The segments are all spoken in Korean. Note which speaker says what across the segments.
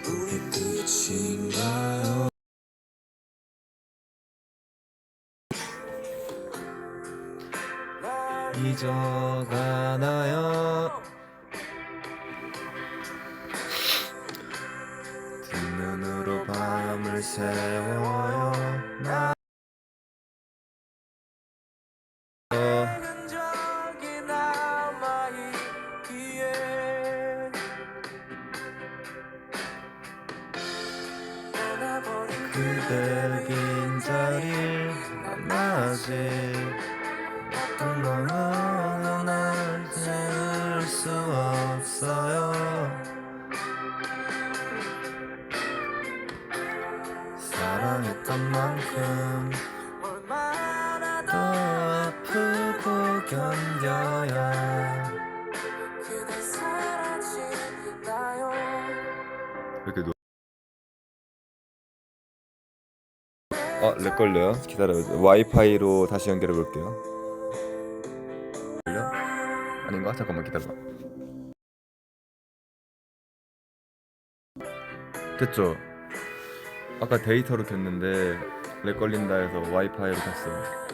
Speaker 1: 우리 끝인가요? 잊어가나요? 든 눈으로 밤을 새워요. 나 흔적이 남아있기에 그대 빈자리를 난 아직 어떤 맘은 날 채울 수 없어요. 사랑했던 만큼 얼마나 더 아프고 견뎌야 그대 사라지나요. 이렇게 렉 걸려요. 기다려요. 와이파이로 다시 연결해 볼게요. 걸려? 아닌가? 잠깐만 기다려봐. 됐죠? 아까 데이터로 켰는데 렉 걸린다 해서 와이파이로 켰어.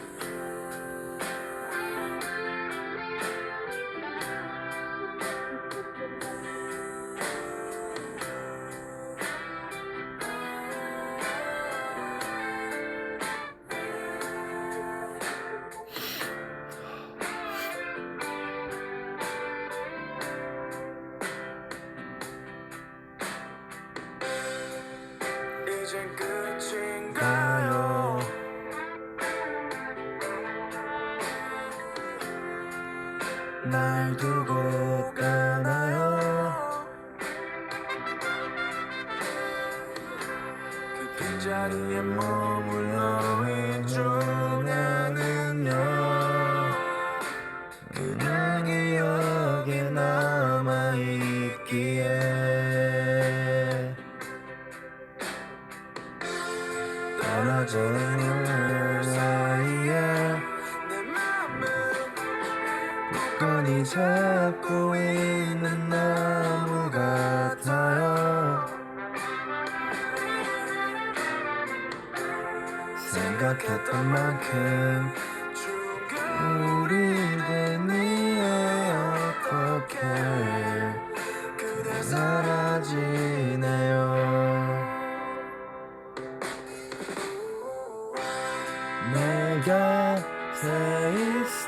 Speaker 1: 이젠 끝인가요? 날 두고 가나요? 그 빈자리에 머물러 해주나는요. 그냥 기억에 남아있기에 떠나지 않는 사이에 내 맘은 굳건히 잡고 있는 나무 같아요. 생각했던 만큼 우리되니 어떻게 그대 사라지네요. 내 곁에 있어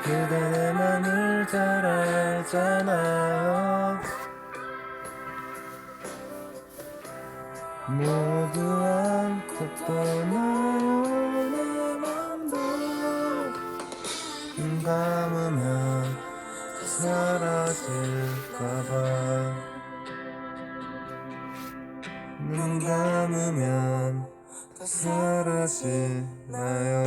Speaker 1: 그대 내 맘을 잘 알잖아요. 모두 안고 떠나요. 내 맘도 눈 감으면 사라질까봐. 눈 감으면 다 사라지나요.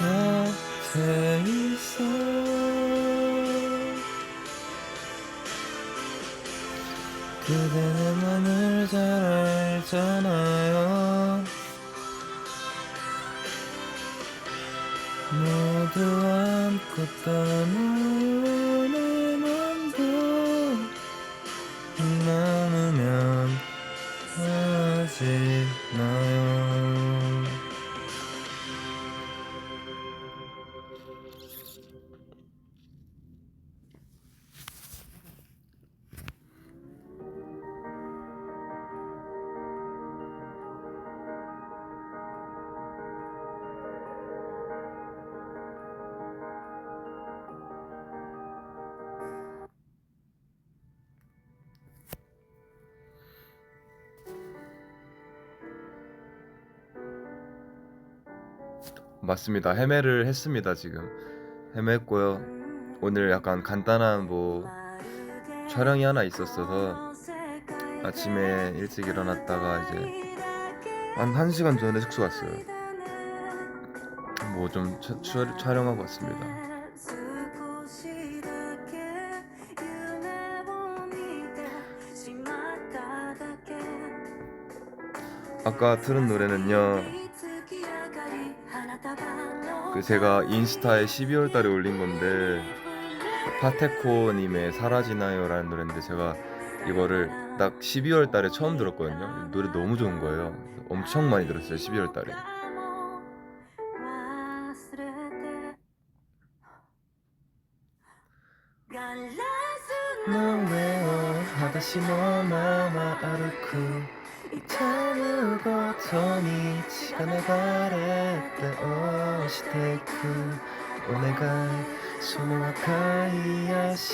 Speaker 1: 곁에 있어 그대 내 맘을 잘 알잖아요. 모두 안고 떠나요. 내 맘도 남으면 사라지나요. 맞습니다. 헤매를 했습니다. 지금 헤맸고요. 오늘 약간 간단한 뭐 촬영이 하나 있었어서 아침에 일찍 일어났다가 이제 한 1시간 전에 숙소 왔어요. 뭐 좀 촬영하고 왔습니다. 아까 들은 노래는요, 그 제가 인스타에 12월 달에 올린 건데 파테코님의 사라지나요라는 노래인데, 제가 이거를 딱 12월 달에 처음 들었거든요. 노래 너무 좋은 거예요. 엄청 많이 들었어요, 12월 달에. 너왜 하다시 너 마마 아르쿠 이타는 고토니 시간을 바랬대 오시테쿠 오네가 소노와 카이야시야토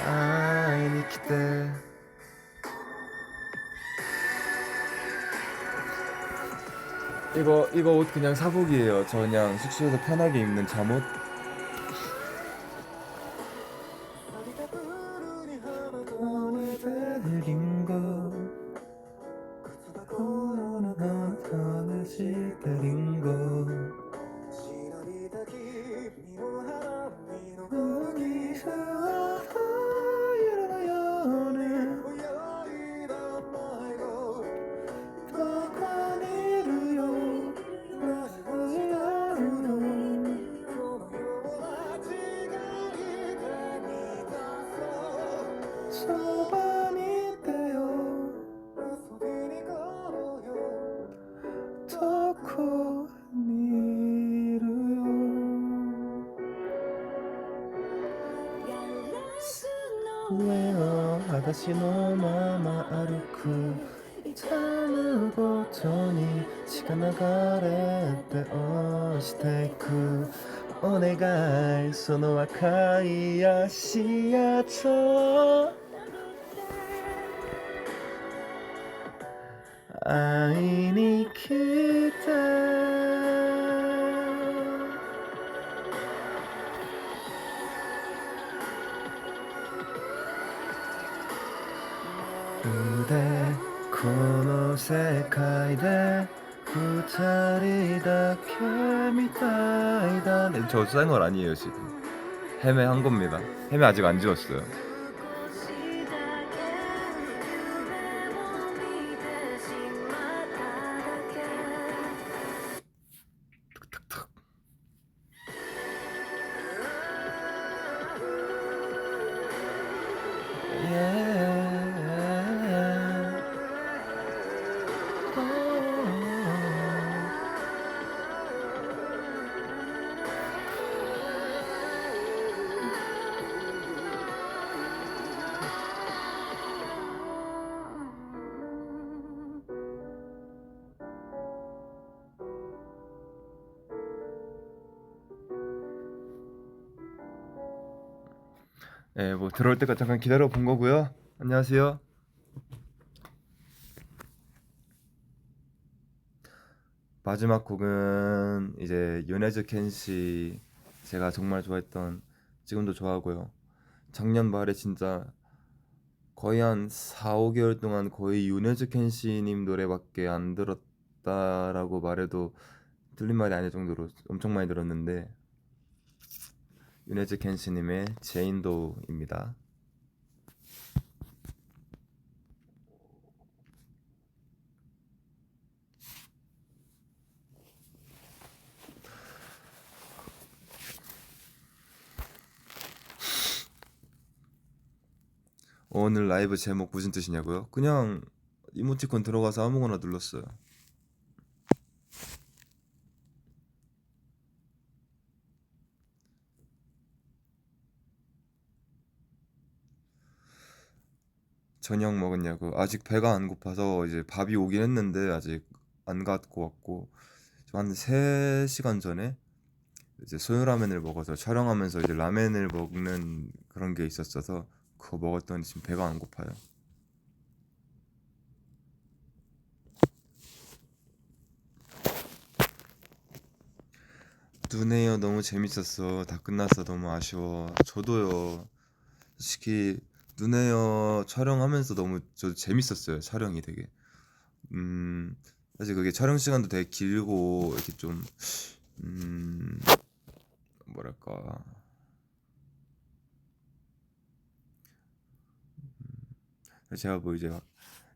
Speaker 1: 아이니 기대. 이거 옷 그냥 사복이에요. 저 그냥 숙소에서 편하게 입는 잠옷.私のまま歩く痛むごとに血が流れて落ちていくお願いその赤い足跡会いに来てこの世界で二人だけみたいだ네, 저 쌩얼 아니에요 지금. 헤매 한 겁니다. 헤매 아직 안 지웠어요. 탁탁탁. 네, 뭐 들어올 때까지 잠깐 기다려 본 거고요. 안녕하세요. 마지막 곡은 이제 요네즈 켄시, 제가 정말 좋아했던, 지금도 좋아하고요. 작년 말에 진짜 거의 한 4, 5개월 동안 거의 요네즈 켄시님 노래밖에 안 들었다라고 말해도 틀린 말이 아닐 정도로 엄청 많이 들었는데, 요네즈 켄시님의 제인도입니다. 오늘 라이브 제목 무슨 뜻이냐고요? 그냥 이모티콘 들어가서 아무거나 눌렀어요. 저녁 먹었냐고. 아직 배가 안 고파서 이제 밥이 오긴 했는데 아직 안 갖고 왔고, 한 3시간 전에 이제 소요라면을 먹어서 촬영하면서 이제 라멘을 먹는 그런 게 있었어서 그거 먹었더니 지금 배가 안 고파요. 눈에요 너무 재밌었어. 다 끝났어. 너무 아쉬워. 저도요. 솔직히 눈에요 촬영하면서 너무 저 재밌었어요. 촬영이 되게. 음, 사실 그게 촬영 시간도 되게 길고 이렇게 좀 음, 뭐랄까 제가 뭐 이제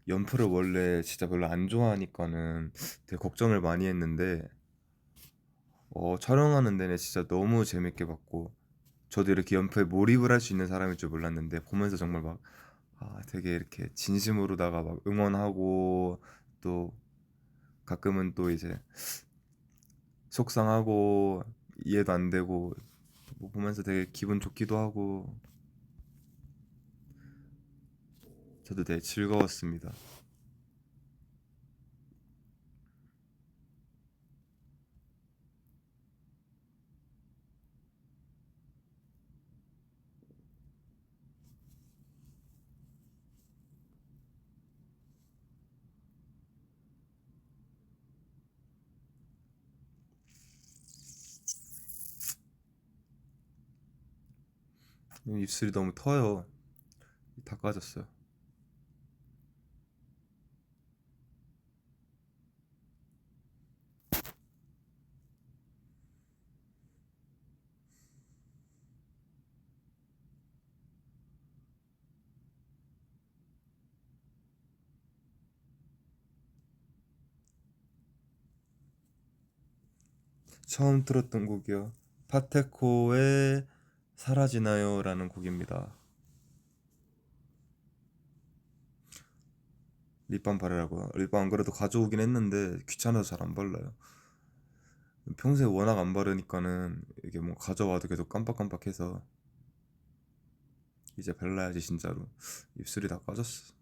Speaker 1: 연프를 원래 진짜 별로 안 좋아하니까는 되게 걱정을 많이 했는데 촬영하는 내내 진짜 너무 재밌게 봤고 저도 이렇게 연프에 몰입을 할 수 있는 사람일 줄 몰랐는데 보면서 정말 막 되게 이렇게 진심으로다가 막 응원하고 또 가끔은 또 이제 속상하고 이해도 안 되고 뭐 보면서 되게 기분 좋기도 하고 저도 되게 즐거웠습니다. 입술이 너무 터요. 다 까졌어요. 처음 들었던 곡이요. 파테코의 사라지나요라는 곡입니다. 립밤 바르라고요. 립밤 안 그래도 가져오긴 했는데 귀찮아서 잘 안 발라요. 평소에 워낙 안 바르니까는 이게 뭐 가져와도 계속 깜빡깜빡해서 이제 발라야지 진짜로. 입술이 다 까졌어.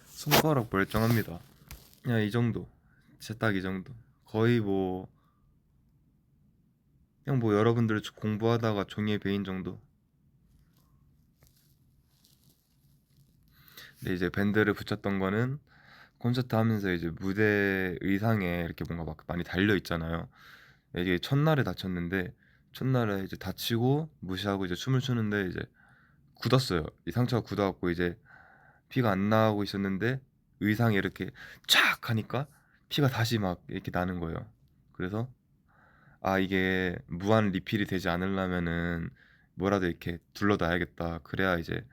Speaker 1: 손가락 멀쩡합니다. 그냥 이 정도. 제 딱 이 정도. 거의 뭐 그냥 뭐 여러분들 공부하다가 종이에 베인 정도. 근데 이제 밴드를 붙였던 거는 콘서트 하면서 이제 무대 의상에 이렇게 뭔가 막 많이 달려 있잖아요. 이게 첫날에 다쳤는데 첫날에 이제 다치고 무시하고 이제 춤을 추는데 이제 굳었어요. 이 상처가 굳어갖고 이제 피가 안 나오고 있었는데 의상이 이렇게 촥 하니까 피가 다시 막 이렇게 나는 거예요. 그래서 이게 무한 리필이 되지 않으려면은 뭐라도 이렇게 둘러놔야겠다. 그래야 이제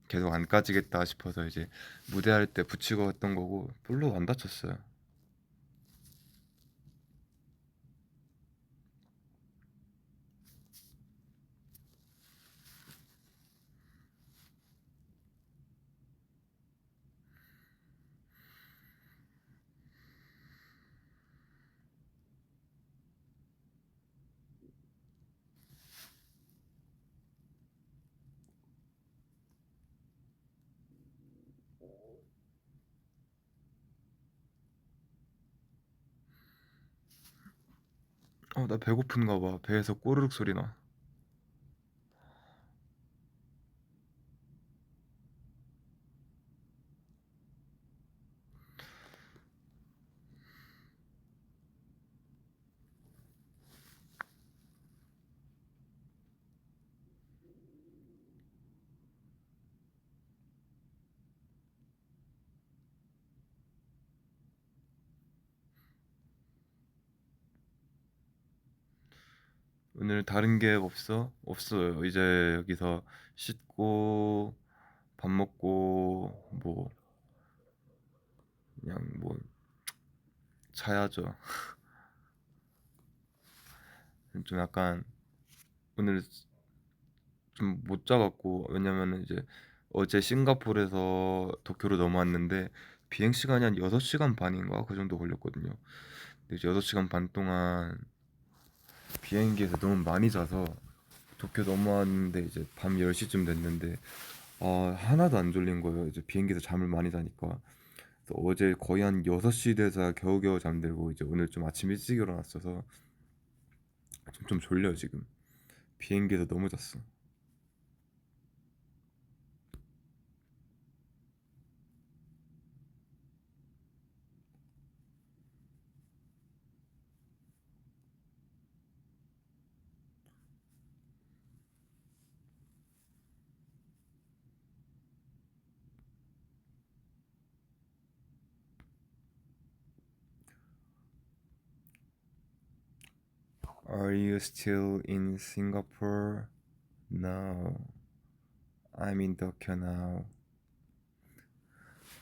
Speaker 1: 계속 안 까지겠다 싶어서 이제 무대할 때 붙이고 했던 거고 별로 안 다쳤어요. 나 배고픈가 봐. 배에서 꼬르륵 소리 나. 오늘 다른 계획 없어? 없어요. 이제 여기서 씻고 밥 먹고 뭐 그냥 뭐 자야죠. 좀 약간 오늘 좀 못 자갖고, 왜냐면은 이제 어제 싱가포르에서 도쿄로 넘어왔는데 비행 시간이 한 6시간 반인가 그 정도 걸렸거든요. 근데 이제 6시간 반 동안 비행기에서 너무 많이 자서 도쿄 넘어왔는데 이제 밤 10시쯤 됐는데 하나도 안 졸린 거예요. 이제 비행기에서 잠을 많이 자니까. 그래서 어제 거의 한 6시 돼서 겨우겨우 잠들고, 이제 오늘 좀 아침 일찍 일어났어서 좀 졸려요 지금. 비행기에서 너무 잤어. Are you still in Singapore? No, I'm in Tokyo now.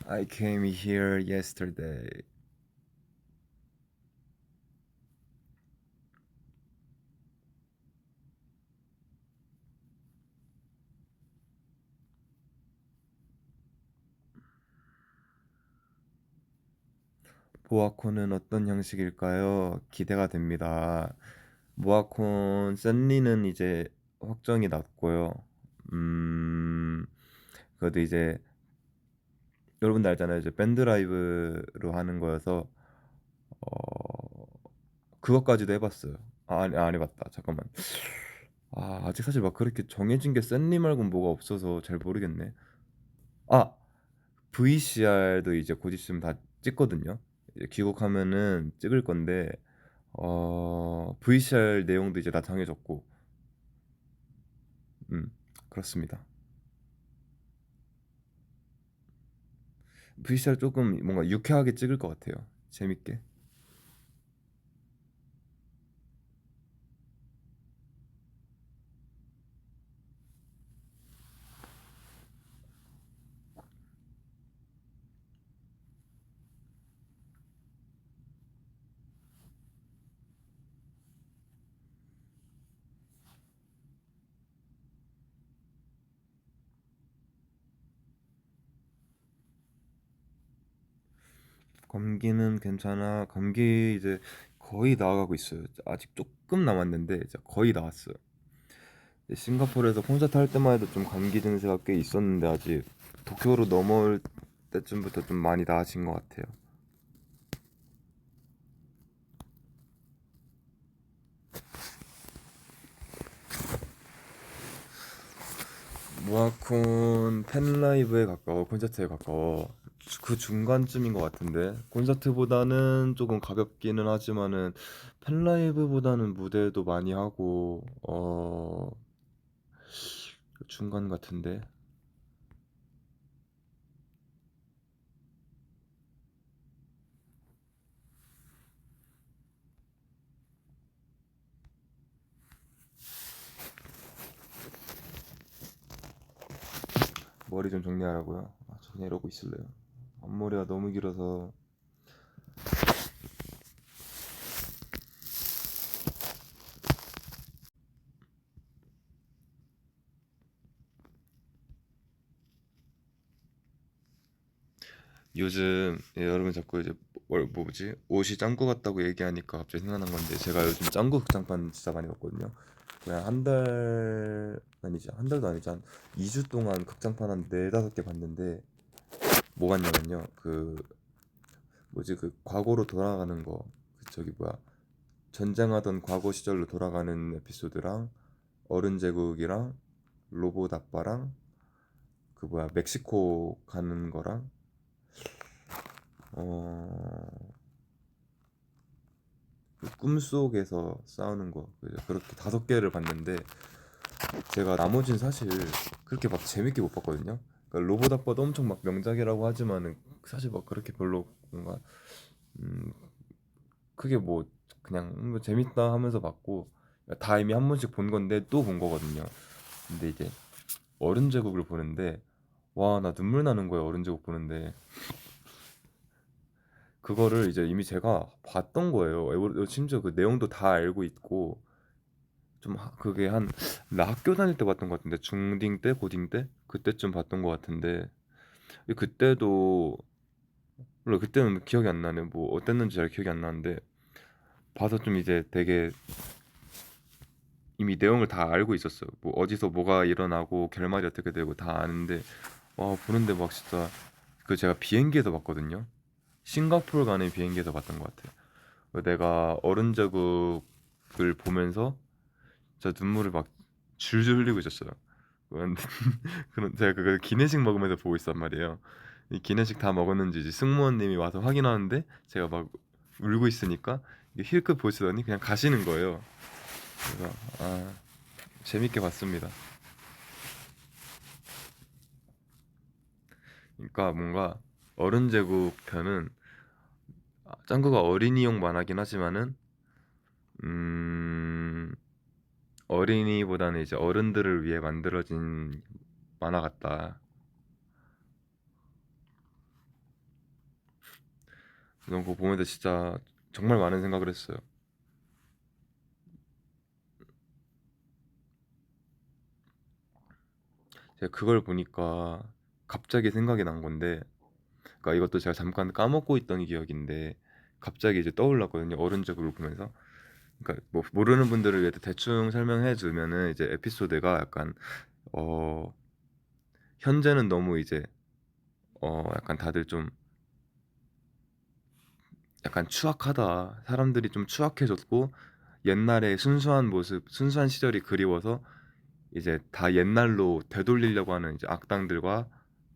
Speaker 1: I came here yesterday. 모아콘은 어떤 형식일까요? 기대가 됩니다. 모아콘 샌리는 이제 확정이 났고요. 음, 그래도 이제 여러분들 알잖아요. 이제 밴드 라이브로 하는 거여서 어, 그것까지도 해봤어요. 아니, 안 해봤다. 잠깐만. 아직 사실 막 그렇게 정해진 게 샌리 말고는 뭐가 없어서 잘 모르겠네. 아, VCR도 이제 곧 있으면 다 찍거든요. 이제 귀국하면은 찍을 건데 VCR 내용도 이제 다 정해졌고, 음, 그렇습니다. VCR 조금 뭔가 유쾌하게 찍을 것 같아요. 재밌게. 감기는 괜찮아. 감기 이제 거의 나아가고 있어요. 아직 조금 남았는데 이제 거의 나왔어요. 싱가포르에서 콘서트 할 때만 해도 좀 감기 증세가 꽤 있었는데 아직 도쿄로 넘어올 때쯤부터 좀 많이 나아진 것 같아요. 모아콘 팬라이브에 가까워, 콘서트에 가까워. 그 중간쯤인 것 같은데, 콘서트보다는 조금 가볍기는 하지만은 팬라이브보다는 무대도 많이 하고 중간 같은데. 머리 좀 정리하라고요? 저 그냥 이러고 있을래요. 앞머리가 너무 길어서. 요즘 여러분 자꾸 이제 뭐지? 옷이 짱구 같다고 얘기하니까 갑자기 생각난 건데, 제가 요즘 짱구 극장판 진짜 많이 봤거든요. 그냥 한 달, 아니지, 한 달도 아니지, 한 2주 동안 극장판 한 네다섯 개 봤는데, 뭐 봤냐면요. 그 뭐지, 그 과거로 돌아가는 거, 그 저기 뭐야, 전쟁하던 과거 시절로 돌아가는 에피소드랑, 어른 제국이랑, 로봇 아빠랑, 그 뭐야, 멕시코 가는 거랑, 어 그 꿈속에서 싸우는 거, 그렇게 5개를 봤는데, 제가 나머지는 사실 그렇게 막 재밌게 못 봤거든요. 그러니까 로봇 아빠도 엄청 막 명작이라고 하지만은 사실 막 그렇게 별로 뭔가 음 크게 뭐 그냥 뭐 재밌다 하면서 봤고, 다 이미 한 번씩 본 건데 또 본 거거든요. 근데 이제 어른 제국을 보는데 와, 나 눈물 나는 거예요. 어른 제국 보는데 그거를 이제 이미 제가 봤던 거예요. 심지어 그 내용도 다 알고 있고 좀 그게 한 나 학교 다닐 때 봤던 것 같은데 중딩 때 고딩 때 그때쯤 봤던 것 같은데 그때도 물론 그때는 기억이 안 나네. 뭐 어땠는지 잘 기억이 안 나는데 봐서 좀 이제 되게 이미 내용을 다 알고 있었어요. 뭐 어디서 뭐가 일어나고 결말이 어떻게 되고 다 아는데 와, 보는데 막 진짜 그 제가 비행기에서 봤거든요. 싱가포르 가는 비행기에서 봤던 것 같아요. 내가 어른제국을 보면서 진짜 눈물을 막 줄줄 흘리고 있었어요. 그런 그런 제가 그걸 기내식 먹으면서 보고 있단 말이에요. 이 기내식 다 먹었는지 이제 승무원님이 와서 확인하는데 제가 막 울고 있으니까 이게 힐끗 보시더니 그냥 가시는 거예요. 그래서 재밌게 봤습니다. 그러니까 뭔가 어른제국 편은 짱구가 어린이용 만화긴 하지만은 음 어린이보다는 이제 어른들을 위해 만들어진 만화 같다. 이런 거 보면서 진짜 정말 많은 생각을 했어요. 제가 그걸 보니까 갑자기 생각이 난 건데, 그러니까 이것도 제가 잠깐 까먹고 있던 기억인데 갑자기 이제 떠올랐거든요. 어른적으로 보면서. 그러니까 뭐 모르는 분들을 위해 대충 설명해 주면은 이제 에피소드가 약간 어 현재는 너무 이제 약간 다들 좀 약간 추악하다. 사람들이 좀 추악해졌고 옛날의 순수한 모습, 순수한 시절이 그리워서 이제 다 옛날로 되돌리려고 하는 이제 악당들과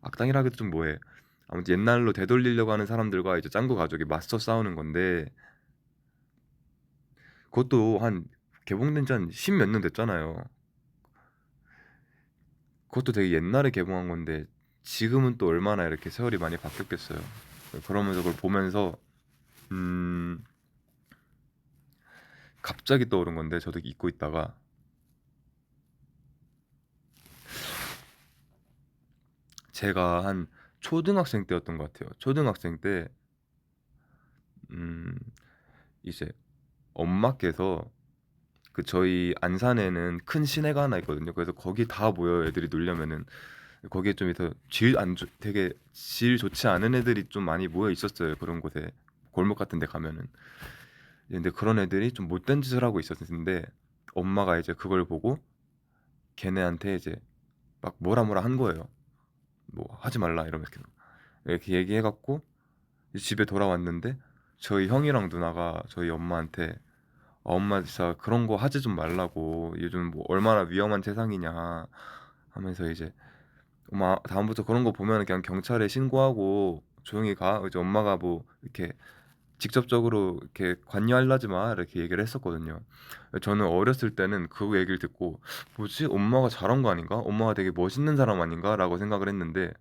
Speaker 1: 악당이라기도 좀 뭐해. 아무튼 옛날로 되돌리려고 하는 사람들과 이제 짱구 가족이 맞서 싸우는 건데 그것도 한 개봉된 지 한 십몇 년 됐잖아요. 그것도 되게 옛날에 개봉한 건데 지금은 또 얼마나 이렇게 세월이 많이 바뀌었겠어요. 그러면서 그걸 보면서 음 갑자기 떠오른 건데 저도 잊고 있다가 제가 한 초등학생 때였던 것 같아요. 초등학생 때 음 이제 엄마께서 그 저희 안산에는 큰 시내가 하나 있거든요. 그래서 거기 다 모여 애들이 놀려면은 거기에 좀 있어 되게 질 좋지 않은 애들이 좀 많이 모여 있었어요. 그런 곳에 골목 같은 데 가면은. 근데 그런 애들이 좀 못된 짓을 하고 있었는데 엄마가 이제 그걸 보고 걔네한테 이제 막 뭐라 한 거예요. 뭐 하지 말라 이러면서 이렇게 얘기해갖고 집에 돌아왔는데 저희 형이랑 누나가 저희 엄마한테 엄마 진짜 그런 거 하지 좀 말라고 요즘 뭐 얼마나 위험한 세상이냐 하면서 이제 엄마 다음부터 그런 거 보면 그냥 경찰에 신고하고 조용히 가 이제 엄마가 뭐 이렇게 직접적으로 이렇게 관여하려지 마 이렇게 얘기를 했었거든요. 저는 어렸을 때는 그 얘기를 듣고 뭐지 엄마가 잘한 거 아닌가 엄마가 되게 멋있는 사람 아닌가라고 생각을 했는데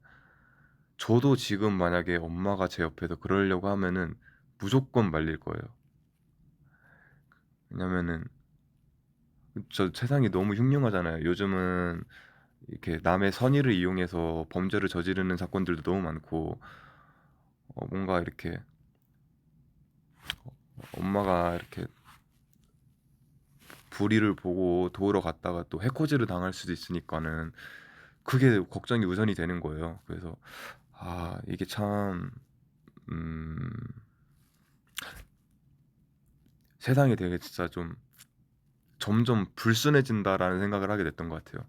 Speaker 1: 저도 지금 만약에 엄마가 제 옆에서 그러려고 하면은 무조건 말릴 거예요. 왜냐면은 저 세상이 너무 흉흉하잖아요. 요즘은 이렇게 남의 선의를 이용해서 범죄를 저지르는 사건들도 너무 많고 뭔가 이렇게 엄마가 이렇게 불의를 보고 도우러 갔다가 또 해코지를 당할 수도 있으니까는 그게 걱정이 우선이 되는 거예요. 그래서 이게 참 음, 세상이 되게 진짜 좀 점점 불순해진다라는 생각을 하게 됐던 것 같아요.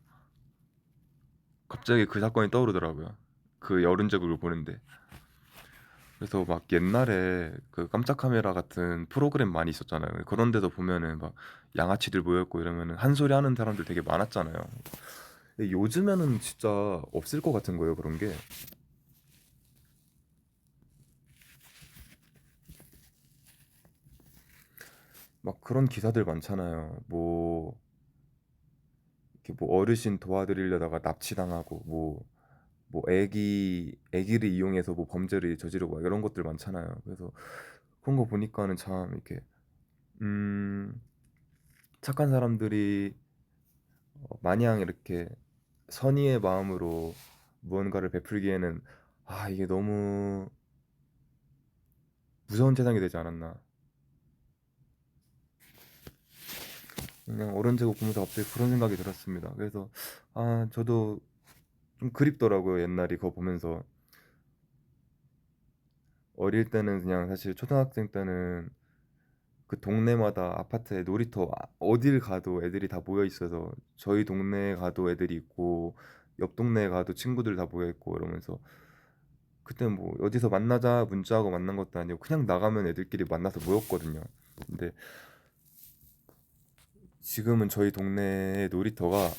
Speaker 1: 갑자기 그 사건이 떠오르더라고요. 그 여론제국을 보는데. 그래서 막 옛날에 그 깜짝 카메라 같은 프로그램 많이 있었잖아요. 그런 데서 보면은 막 양아치들 모였고 이러면은 한 소리 하는 사람들 되게 많았잖아요. 근데 요즘에는 진짜 없을 것 같은 거예요, 그런 게. 막 그런 기사들 많잖아요. 뭐 이렇게 뭐 어르신 도와드리려다가 납치당하고 뭐 애기를 이용해서 뭐 범죄를 저지르고 막 이런 것들 많잖아요. 그래서 그런 거 보니까는 참 이렇게 음 착한 사람들이 마냥 이렇게 선의의 마음으로 무언가를 베풀기에는 이게 너무 무서운 세상이 되지 않았나. 그냥 어른 제국 보면서 갑자기 그런 생각이 들었습니다. 그래서 저도 좀 그립더라고요. 옛날이 그거 보면서. 어릴 때는 그냥 사실 초등학생 때는 그 동네마다 아파트에 놀이터 어딜 가도 애들이 다 모여 있어서 저희 동네에 가도 애들이 있고 옆 동네에 가도 친구들 다 모여 있고 이러면서 그때 뭐 어디서 만나자 문자하고 만난 것도 아니고 그냥 나가면 애들끼리 만나서 모였거든요. 근데 지금은 저희 동네에 놀이터가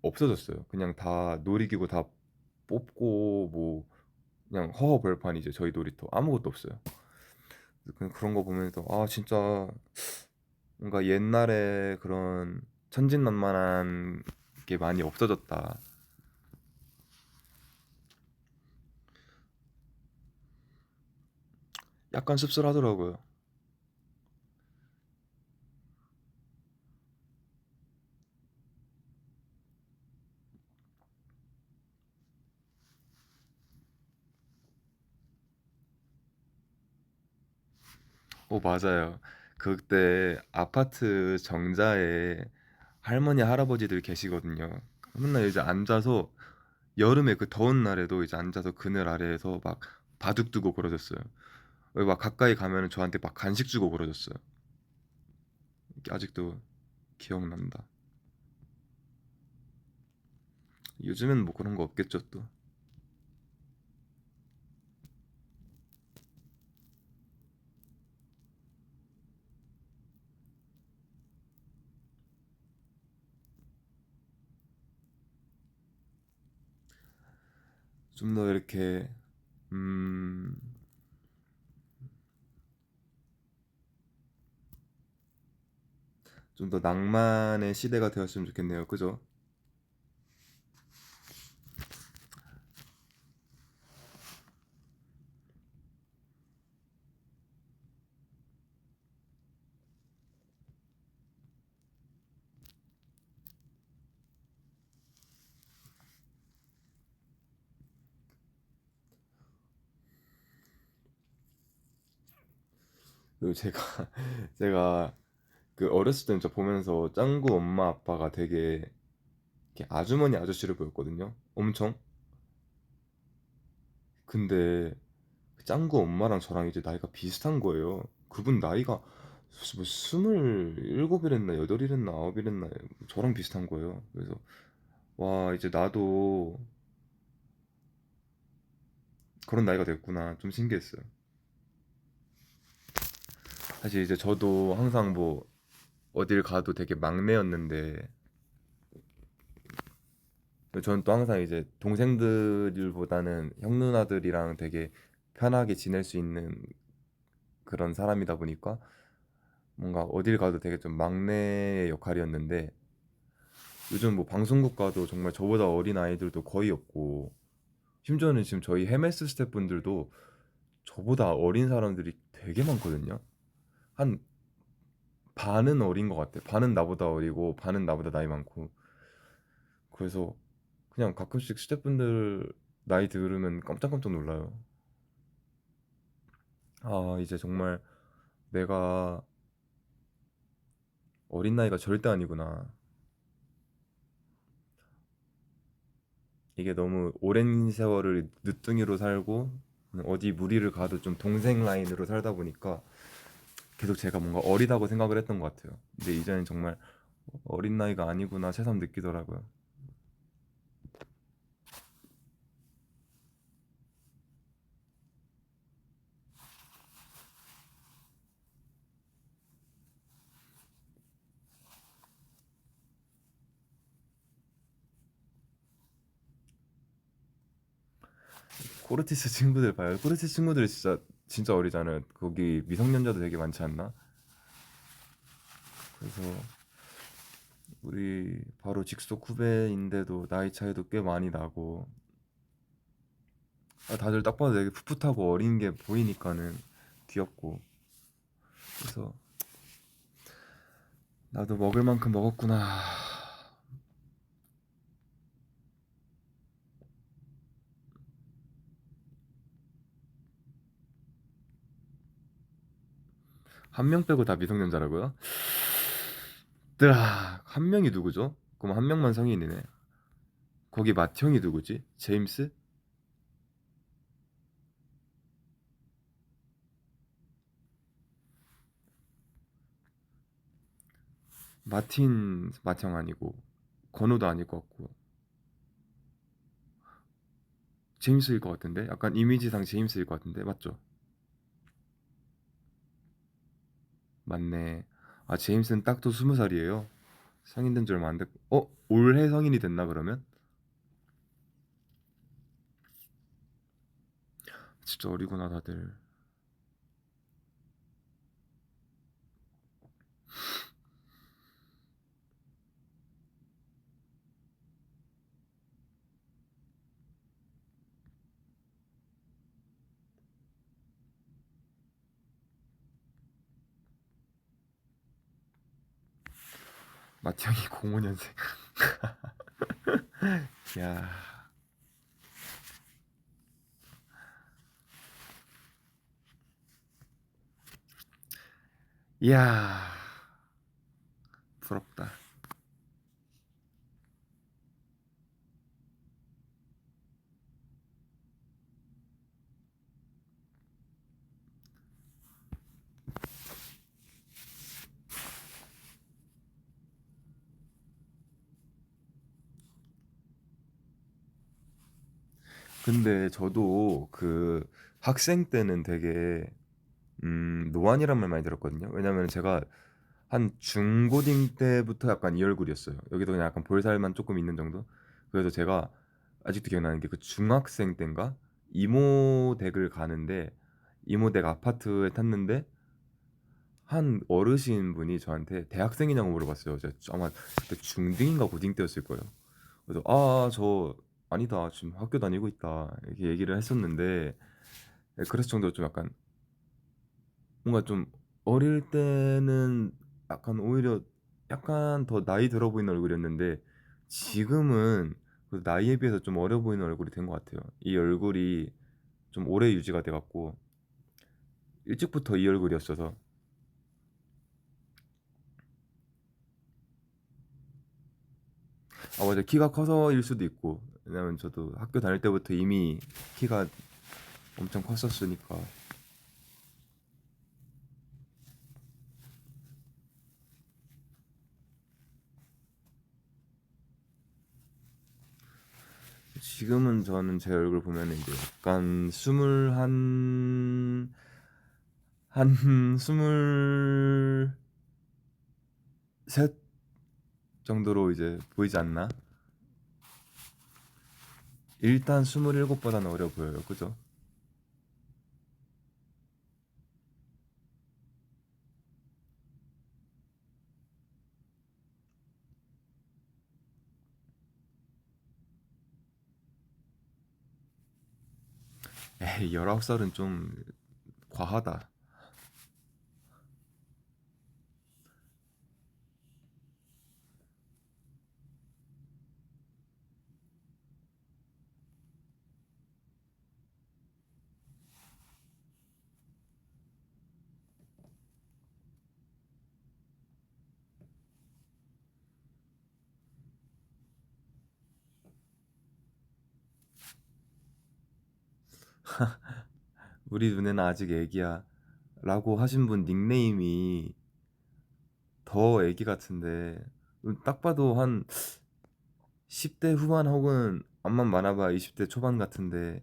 Speaker 1: 없어졌어요. 그냥 다 놀이기구 다 뽑고 뭐 그냥 허허벌판이죠. 저희 놀이터 아무것도 없어요. 그냥 그런 거 보면서 진짜 뭔가 옛날에 그런 천진난만한 게 많이 없어졌다. 약간 씁쓸하더라고요. 맞아요. 그때 아파트 정자에 할머니 할아버지들 계시거든요. 맨날 이제 앉아서 여름에 그 더운 날에도 이제 앉아서 그늘 아래에서 막 바둑 두고 그러셨어요. 막 가까이 가면은 저한테 막 간식 주고 그러셨어요. 이게 아직도 기억난다. 요즘엔 뭐 그런 거 없겠죠 또. 좀 더 이렇게 음, 좀 더 낭만의 시대가 되었으면 좋겠네요. 그죠? 그리고 제가 제가 그 어렸을 때는 저 보면서 짱구 엄마 아빠가 되게 이렇게 아주머니 아저씨를 보였거든요. 엄청. 근데 그 짱구 엄마랑 저랑 이제 나이가 비슷한 거예요. 그분 나이가 뭐 27이랬나 8이랬나 9이랬나 저랑 비슷한 거예요. 그래서 와 이제 나도 그런 나이가 됐구나 좀 신기했어요. 사실 이제 저도 항상 뭐 어딜 가도 되게 막내였는데 저는 또 항상 이제 동생들보다는 형 누나들이랑 되게 편하게 지낼 수 있는 그런 사람이다 보니까 뭔가 어딜 가도 되게 좀 막내의 역할이었는데 요즘 뭐 방송국 가도 정말 저보다 어린 아이들도 거의 없고 심지어는 지금 저희 헤메스 스태프분들도 저보다 어린 사람들이 되게 많거든요. 한 반은 어린 것 같아. 반은 나보다 어리고 반은 나보다 나이 많고. 그래서 그냥 가끔씩 스태프분들 나이 들으면 깜짝깜짝 놀라요. 이제 정말 내가 어린 나이가 절대 아니구나. 이게 너무 오랜 세월을 늦둥이로 살고 어디 무리를 가도 좀 동생 라인으로 살다 보니까 계속 제가 뭔가 어리다고 생각을 했던 것 같아요. 근데 이제는 정말 어린 나이가 아니구나 새삼 느끼더라고요. 코르티스 친구들 봐요. 코르티스 친구들 진짜 진짜 어리잖아요. 거기 미성년자도 되게 많지 않나? 그래서 우리 바로 직속 후배인데도 나이 차이도 꽤 많이 나고 다들 딱 봐도 되게 풋풋하고 어린 게 보이니까는 귀엽고 그래서 나도 먹을 만큼 먹었구나. 한 명 빼고 다 미성년자라고요? 뜨아, 한 명이 누구죠? 그럼 한 명만 성인이네. 거기 맏형이 누구지? 제임스? 마틴 맏형 아니고 건우도 아닐 것 같고 제임스일 것 같은데? 약간 이미지상 제임스일 것 같은데 맞죠? 맞네. 아 제임스는 딱 또 20살이에요. 성인 된 지 얼마 안 됐고 올해 성인이 됐나 그러면? 진짜 어리구나 다들. 마티형이 05년생. 야, 이야, 부럽다. 근데 저도 그 학생 때는 되게 노안이란 말 많이 들었거든요. 왜냐면 제가 한 중고딩 때부터 약간 이 얼굴이었어요. 여기도 그냥 약간 볼살만 조금 있는 정도. 그래서 제가 아직도 기억나는 게 그 중학생 때인가 이모 댁을 가는데 이모 댁 아파트에 탔는데 한 어르신 분이 저한테 대학생이냐고 물어봤어요. 제가 아마 그때 중딩인가 고딩 때였을 거예요. 그래서 저 아니다 지금 학교 다니고 있다 이렇게 얘기를 했었는데 그래서 정도로 좀 약간 뭔가 좀 어릴 때는 약간 오히려 약간 더 나이 들어 보이는 얼굴이었는데 지금은 그 나이에 비해서 좀 어려 보이는 얼굴이 된 것 같아요. 이 얼굴이 좀 오래 유지가 돼 갖고 일찍부터 이 얼굴이었어서. 아 맞아, 키가 커서일 수도 있고 왜냐면 저도 학교 다닐 때부터 이미 키가 엄청 컸었으니까. 지금은 저는 제 얼굴 보면 이제 약간 한 스물 셋 정도로 이제 보이지 않나? 일단 27보다는 어려 보여요. 그죠? 에이, 19살은 좀 과하다. 우리 눈에는 아직 애기야. 라고 하신 분 닉네임이 더 애기 같은데, 딱 봐도 한 10대 후반 혹은 앞만 많아봐 20대 초반 같은데,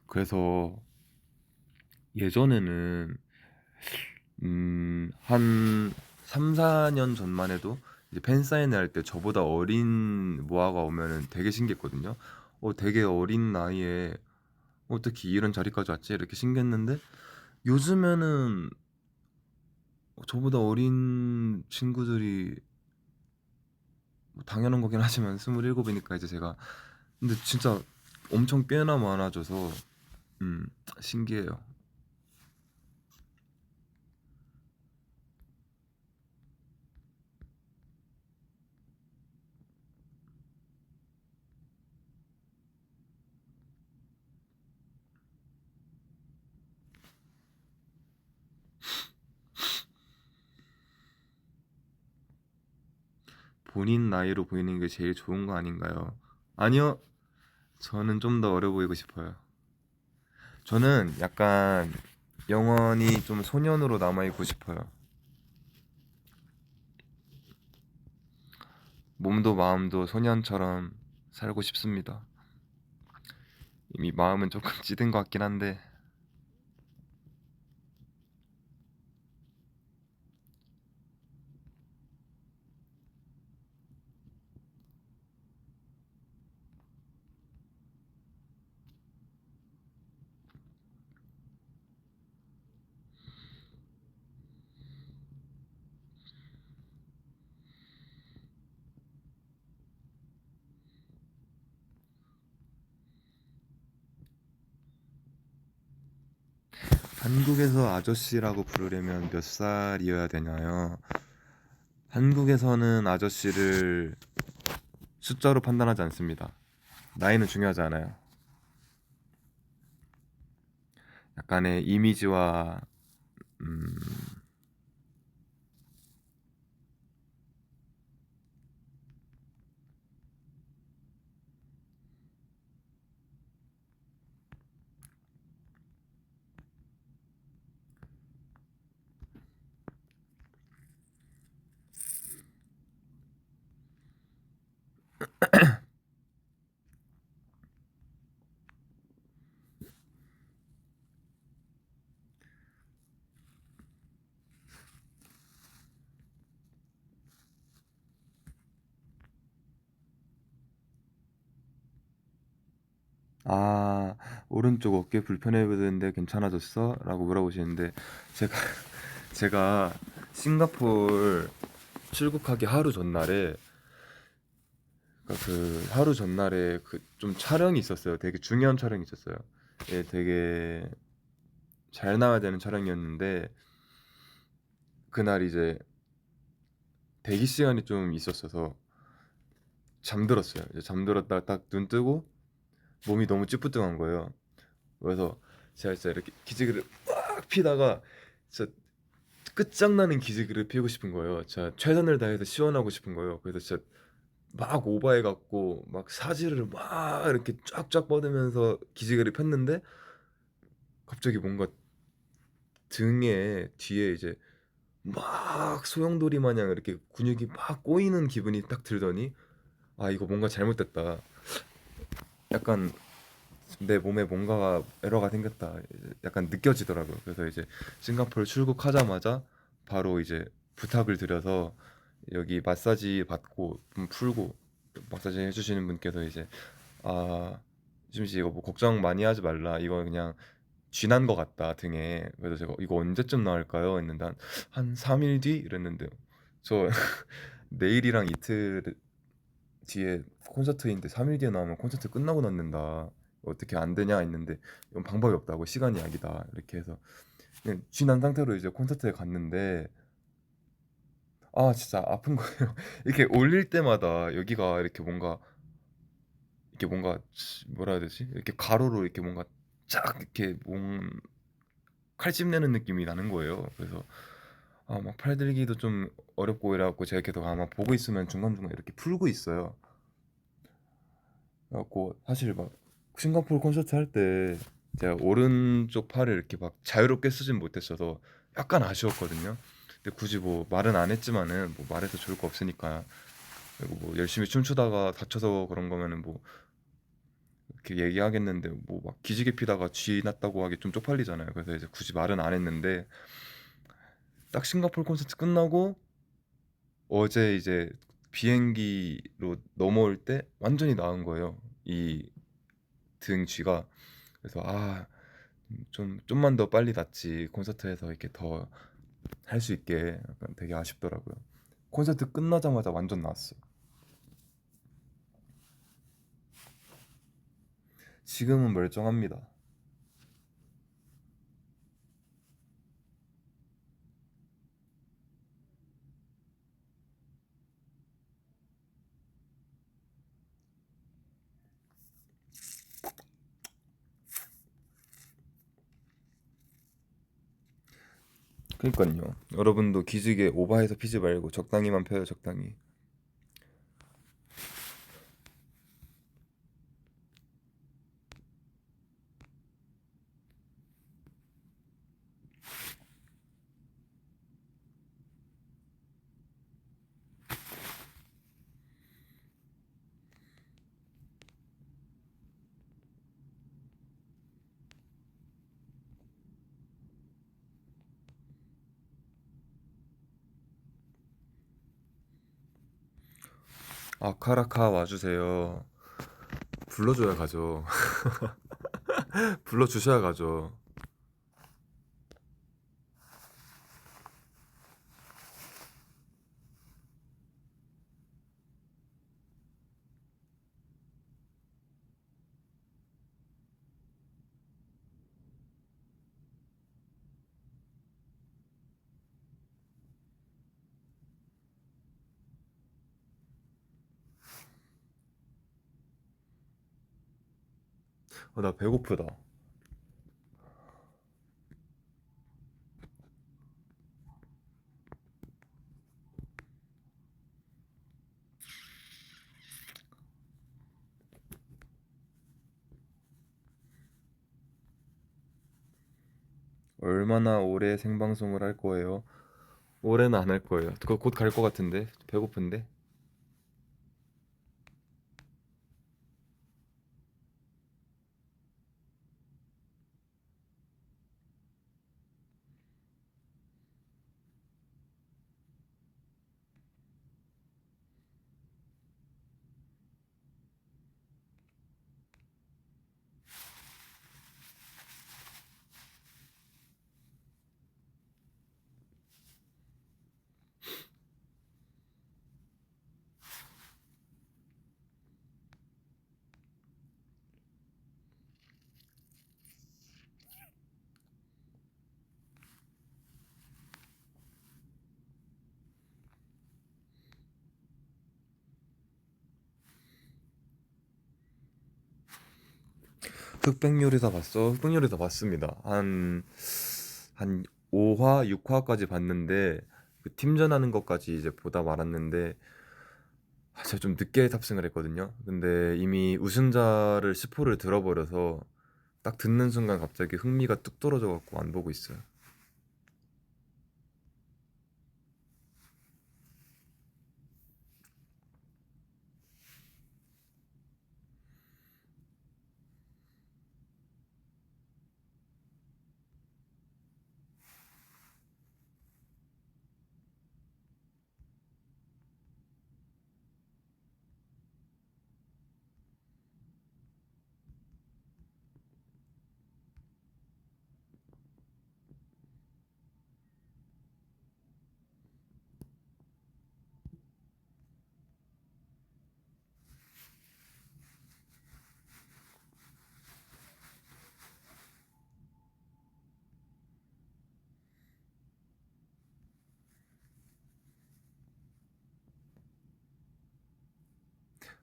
Speaker 1: 그래서 예전에는 한 3, 4년 전만 해도 이제 팬사인회 할 때 저보다 어린 모아가 오면은 되게 신기했거든요. 되게 어린 나이에 어떻게 이런 자리까지 왔지? 이렇게 신기했는데 요즘에는 저보다 어린 친구들이 뭐 당연한 거긴 하지만 27이니까 이제 제가 근데 진짜 엄청 꽤나 많아져서 음 신기해요. 본인 나이로 보이는 게 제일 좋은 거 아닌가요? 아니요. 저는 좀 더 어려 보이고 싶어요. 저는 약간 영원히 좀 소년으로 남아 있고 싶어요. 몸도 마음도 소년처럼 살고 싶습니다. 이미 마음은 조금 찌든 것 같긴 한데 한국에서 아저씨라고 부르려면 몇 살이어야 되나요? 한국에서는 아저씨를 숫자로 판단하지 않습니다. 나이는 중요하지 않아요. 약간의 이미지와 음, 아, 오른쪽 어깨 불편해 보이는데 괜찮아졌어? 라고 물어보시는데 제가 제가 싱가포르 출국하기 하루 전날에 그러니까 그 하루 전날에 그 좀 촬영이 있었어요. 되게 중요한 촬영이 있었어요. 예, 되게 잘 나와야 되는 촬영이었는데 그날 이제 대기 시간이 좀 있었어서 잠들었어요. 이제 잠들었다가 딱 눈 뜨고 몸이 너무 찌뿌둥한 거예요. 그래서 제가 진짜 이렇게 기지개를 막 피다가 진짜 끝장나는 기지개를 피우고 싶은 거예요. 제가 최선을 다해서 시원하고 싶은 거예요. 그래서 진짜 막 오버해 갖고 막 사지를 막 이렇게 쫙쫙 뻗으면서 기지개를 폈는데 갑자기 뭔가 등에 뒤에 이제 막 소용돌이 마냥 이렇게 근육이 막 꼬이는 기분이 딱 들더니 아 이거 뭔가 잘못됐다. 약간 내 몸에 뭔가가 에러가 생겼다. 약간 느껴지더라고요. 그래서 이제 싱가포르 출국하자마자 바로 이제 부탁을 드려서 여기 마사지 받고 좀 풀고 마사지 해주시는 분께서 이제 아 지금 씨 이거 뭐 걱정 많이 하지 말라. 이거 그냥 쥐난 것 같다 등에. 그래서 제가 이거 언제쯤 나을까요? 했는데 한 3일 뒤 이랬는데요. 저 내일이랑 이틀 뒤에 콘서트인데 3일 뒤에 나오면 콘서트 끝나고 낳는다. 어떻게 안 되냐 했는데 이건 방법이 없다고 시간이 약이다 이렇게 해서 그냥 쥐난 상태로 이제 콘서트에 갔는데 아 진짜 아픈 거예요. 이렇게 올릴 때마다 여기가 이렇게 뭔가 뭐라 해야 되지? 이렇게 가로로 이렇게 뭔가 쫙 이렇게 몸 칼집 내는 느낌이 나는 거예요. 그래서 아 막 팔들기도 좀 어렵고 이래 갖고 제가 계속 아마 보고 있으면 중간중간 이렇게 풀고 있어요. 그래 갖고 사실 막 싱가포르 콘서트 할 때 제가 오른쪽 팔을 이렇게 막 자유롭게 쓰진 못했어서 약간 아쉬웠거든요. 근데 굳이 뭐 말은 안 했지만은 뭐 말해도 좋을 거 없으니까 그리고 뭐 열심히 춤추다가 다쳐서 그런 거면은 뭐 이렇게 얘기하겠는데 뭐 막 기지개 피다가 쥐 났다고 하기 좀 쪽팔리잖아요. 그래서 이제 굳이 말은 안 했는데 딱 싱가포르 콘서트 끝나고 어제 이제 비행기로 넘어올 때 완전히 나은 거예요. 이 등 쥐가. 그래서 아, 좀 좀만 더 빨리 낫지 콘서트에서 이렇게 더 할 수 있게 약간 되게 아쉽더라고요. 콘서트 끝나자마자 완전 나았어요. 지금은 멀쩡합니다. 그러니까요. 여러분도 기지개 오버해서 피지 말고 적당히만 펴요, 적당히. 아카라카 와주세요. 불러줘야 가죠. 불러주셔야 가죠. 나 배고프다. 얼마나 오래 생방송을 할 거예요? 올해는 안 할 거예요. 그거 곧 갈 것 같은데. 배고픈데. 흑백 요리사 봤어? 흑백 요리사 봤습니다. 한 5화, 6화까지 봤는데 그 팀전하는 것까지 이제 보다 말았는데 제가 좀 늦게 탑승을 했거든요. 근데 이미 우승자를 스포를 들어버려서 딱 듣는 순간 갑자기 흥미가 뚝 떨어져 갖고 안 보고 있어요.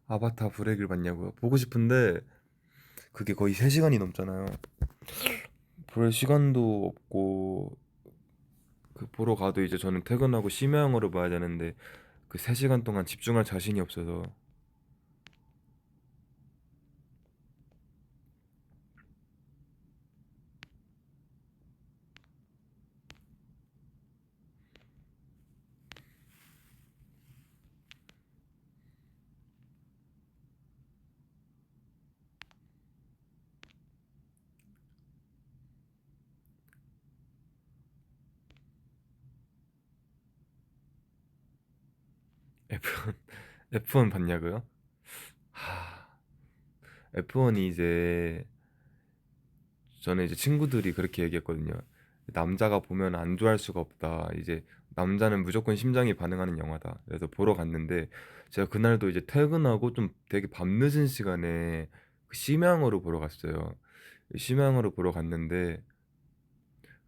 Speaker 1: 아바타 브레이크를 봤냐고요? 보고 싶은데 그게 거의 3시간이 넘잖아요. 볼 시간도 없고 그 보러 가도 이제 저는 퇴근하고 심야영화로 봐야 되는데 그 3시간 동안 집중할 자신이 없어서. F1 F1 봤냐고요? 하, F1이 이제 저는 이제 친구들이 그렇게 얘기했거든요. 남자가 보면 안 좋아할 수가 없다. 이제 남자는 무조건 심장이 반응하는 영화다. 그래서 보러 갔는데 제가 그날도 이제 퇴근하고 좀 되게 밤늦은 시간에 심양으로 보러 갔어요. 심양으로 보러 갔는데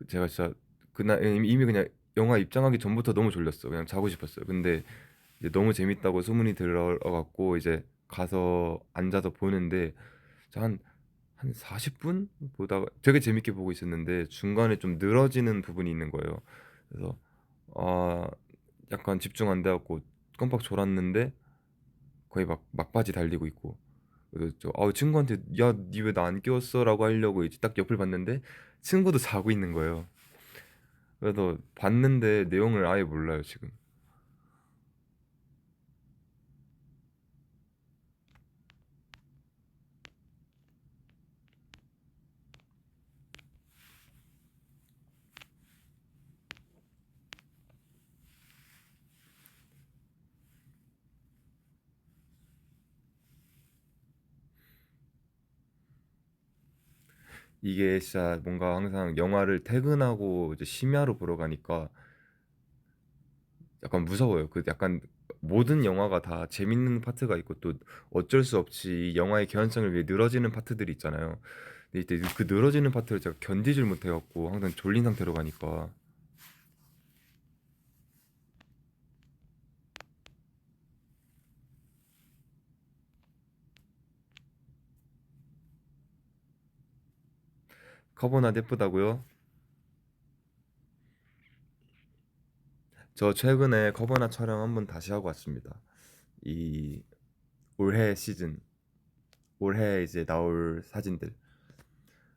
Speaker 1: 제가 진짜 그날 이미 그냥 영화 입장하기 전부터 너무 졸렸어. 그냥 자고 싶었어요. 근데 이제 너무 재밌다고 소문이 들어갖고 이제 가서 앉아서 보는데 한 40분 보다가 되게 재밌게 보고 있었는데 중간에 좀 늘어지는 부분이 있는 거예요. 그래서 아 약간 집중 안 돼갖고 깜빡 졸았는데 거의 막 막바지 달리고 있고 그래서 친구한테 야 니 왜 나 안 깨웠어라고 하려고 이제 딱 옆을 봤는데 친구도 자고 있는 거예요. 그래서 봤는데 내용을 아예 몰라요 지금. 이게 진짜 뭔가 항상 영화를 퇴근하고 이제 심야로 보러 가니까 약간 무서워요. 그 약간 모든 영화가 다 재밌는 파트가 있고 또 어쩔 수 없이 이 영화의 개연성을 위해 늘어지는 파트들이 있잖아요. 근데 이때 그 늘어지는 파트를 제가 견디질 못해갖고 항상 졸린 상태로 가니까 커버나 예쁘다고요? 저 최근에 커버나 촬영 한번 다시 하고 왔습니다. 이 올해 시즌 올해 이제 나올 사진들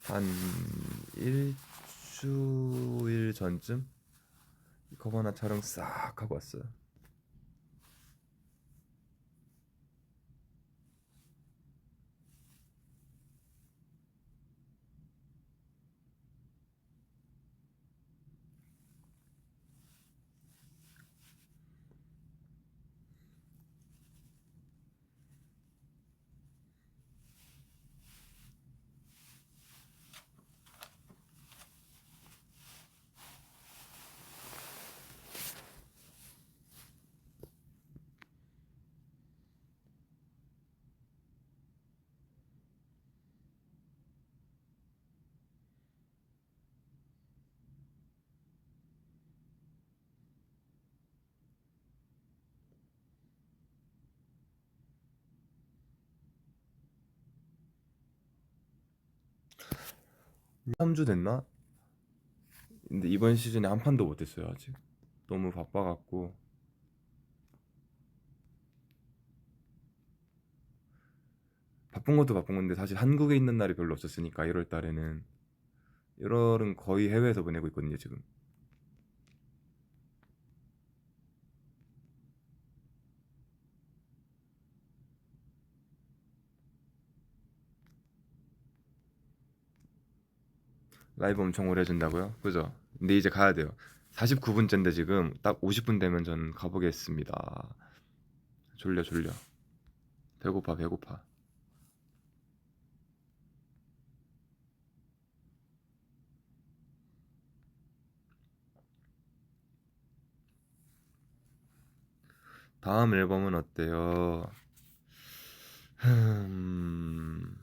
Speaker 1: 한 일주일 전쯤 커버나 촬영 싹 하고 왔어요. 한 3주 됐나? 근데 이번 시즌에 한 판도 못했어요 아직. 너무 바빠갖고 바쁜 것도 바쁜 건데 사실 한국에 있는 날이 별로 없었으니까 1월 달에는 1월은 거의 해외에서 보내고 있거든요 지금. 라이브 엄청 오래 해준다고요? 그죠? 근데 이제 가야 돼요. 49분째인데 지금 딱 50분 되면 전 가보겠습니다. 졸려 졸려. 배고파 배고파. 다음 앨범은 어때요? 음...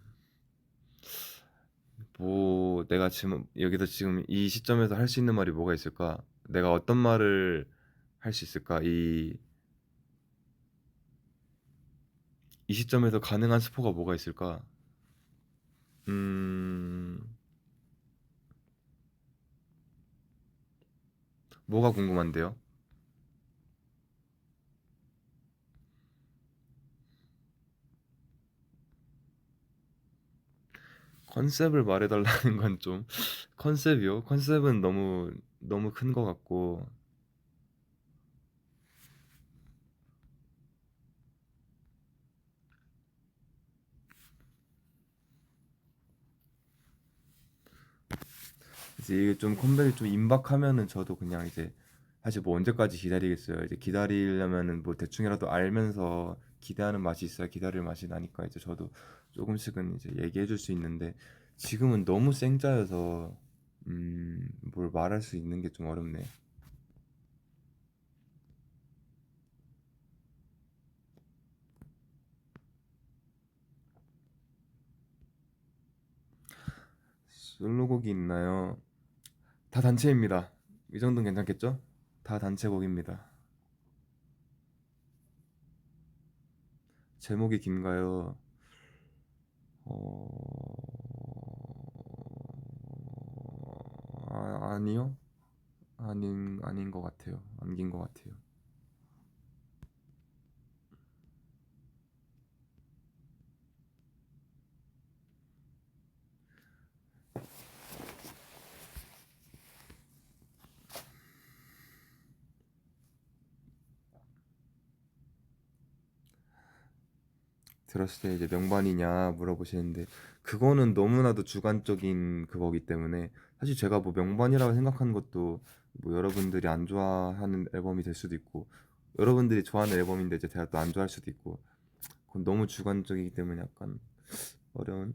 Speaker 1: 뭐 내가 지금 여기서 지금 이 시점에서 할 수 있는 말이 뭐가 있을까? 내가 어떤 말을 할 수 있을까? 이 시점에서 가능한 스포가 뭐가 있을까? 음, 뭐가 궁금한데요? 컨셉을 말해달라는 건 좀 컨셉이요? 컨셉은 너무 큰 것 같고 이제 이게 좀 컴백이 좀 임박하면은 저도 그냥 이제 사실 뭐 언제까지 기다리겠어요. 이제 기다리려면은 뭐 대충이라도 알면서 기대하는 맛이 있어야 기다릴 맛이 나니까 이제 저도 조금씩은 이제 얘기해 줄 수 있는데 지금은 너무 생짜여서 뭘 말할 수 있는 게 좀 어렵네. 솔로곡이 있나요? 다 단체입니다. 이 정도는 괜찮겠죠? 다 단체곡입니다. 제목이 긴가요? 아니요. 아닌 것 같아요. 안 긴 것 같아요. 들었을 때 이제 명반이냐 물어보시는데 그거는 너무나도 주관적인 그거기 때문에 사실 제가 뭐 명반이라고 생각하는 것도 뭐 여러분들이 안 좋아하는 앨범이 될 수도 있고 여러분들이 좋아하는 앨범인데 이제 제가 또 안 좋아할 수도 있고 그건 너무 주관적이기 때문에 약간 어려운.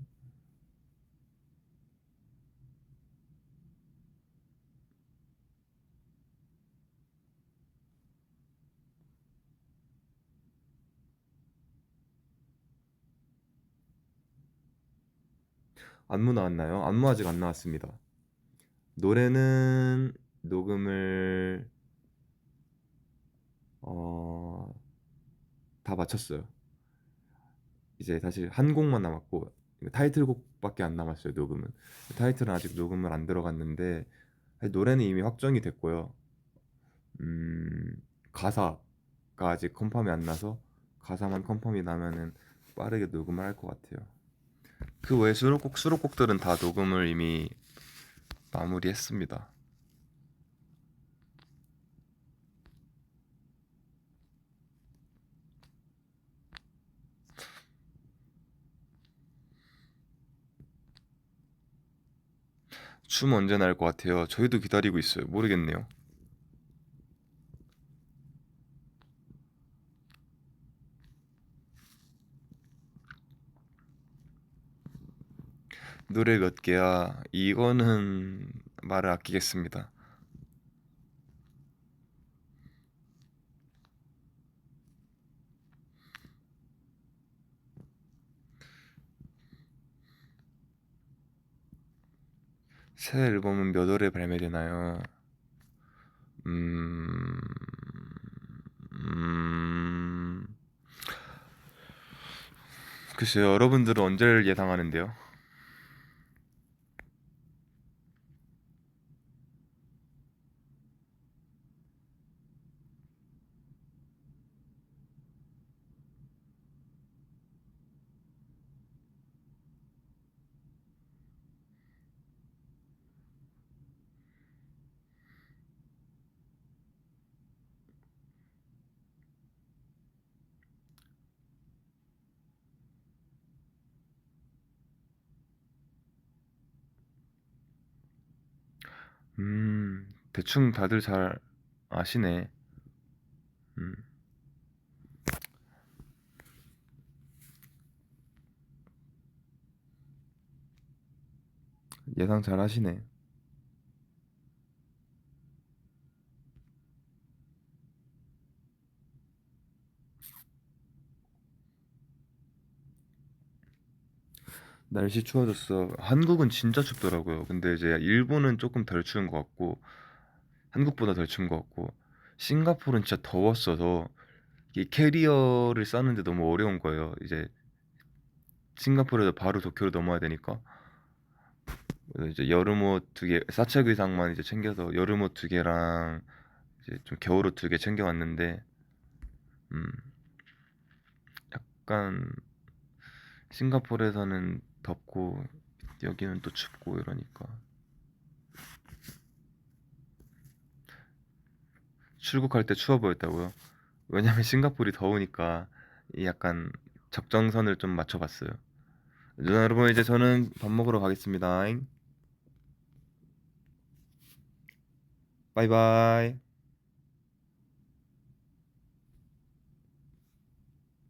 Speaker 1: 안무 나왔나요? 안무 아직 안 나왔습니다. 노래는 녹음을 어, 다 마쳤어요. 이제 사실 한 곡만 남았고 타이틀곡밖에 안 남았어요. 녹음은 타이틀은 아직 녹음을 안 들어갔는데 노래는 이미 확정이 됐고요. 음, 가사가 아직 컨펌이 안 나서 가사만 컨펌이 나면은 빠르게 녹음을 할 것 같아요. 그 외에 수록곡들은 다 녹음을 이미 마무리했습니다. 춤 언제 날 것 같아요? 저희도 기다리고 있어요. 모르겠네요. 노래 몇 개야? 이거는 말을 아끼겠습니다. 새 앨범은 몇 월에 발매되나요? 음, 음, 글쎄요, 여러분들은 언제를 예상하는데요? 대충 다들 잘 아시네. 음, 예상 잘 하시네. 날씨 추워졌어. 한국은 진짜 춥더라고요. 근데 이제 일본은 조금 덜 추운 것 같고, 한국보다 덜 추운 것 같고, 싱가포르는 진짜 더웠어서 이 캐리어를 싸는데 너무 어려운 거예요. 이제 싱가포르에서 바로 도쿄로 넘어야 되니까. 그래서 이제 여름옷 두 개, 사책 의상만 이제 챙겨서 여름옷 두 개랑 이제 좀 겨울옷 두 개 챙겨왔는데, 음, 약간 싱가포르에서는 덥고 여기는 또 춥고 이러니까 출국할 때 추워 보였다고요? 왜냐면 싱가포르이 더우니까 이 약간 적정선을 좀 맞춰봤어요. 누나 여러분 이제 저는 밥 먹으러 가겠습니다. 바이바이.